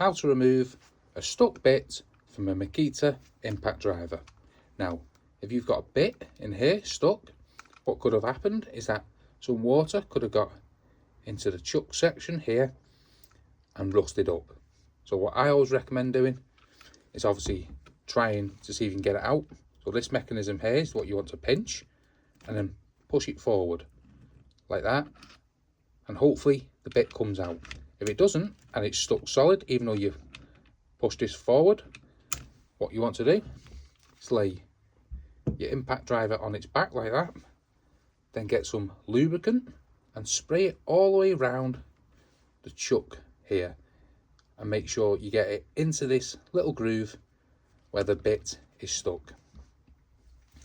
how to remove a stuck bit from a Makita impact driver. Now, if you've got a bit in here stuck, what could have happened is that some water could have got into the chuck section here and rusted up. So what I always recommend doing is obviously trying to see if you can get it out. So this mechanism here is what you want to pinch and then push it forward like that, and hopefully the bit comes out. If it doesn't and it's stuck solid, even though you've pushed this forward, what you want to do is lay your impact driver on its back like that, then get some lubricant and spray it all the way around the chuck here, and make sure you get it into this little groove where the bit is stuck.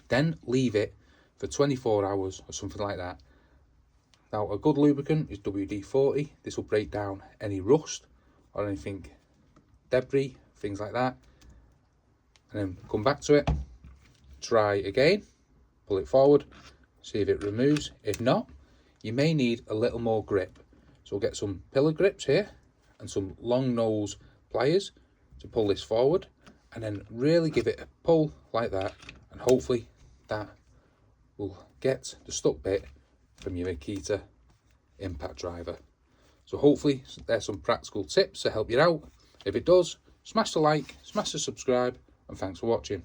Then leave it for 24 hours or something like that. Now, a good lubricant is WD-40. This will break down any rust or anything, debris, things like that. And then come back to it, try again, pull it forward, see if it removes. If not, you may need a little more grip. So we'll get some pillar grips here and some long nose pliers to pull this forward, and then really give it a pull like that, and hopefully that will get the stuck bit from your Makita impact driver. So hopefully there's some practical tips to help you out. If it does, smash the like, smash the subscribe, and thanks for watching.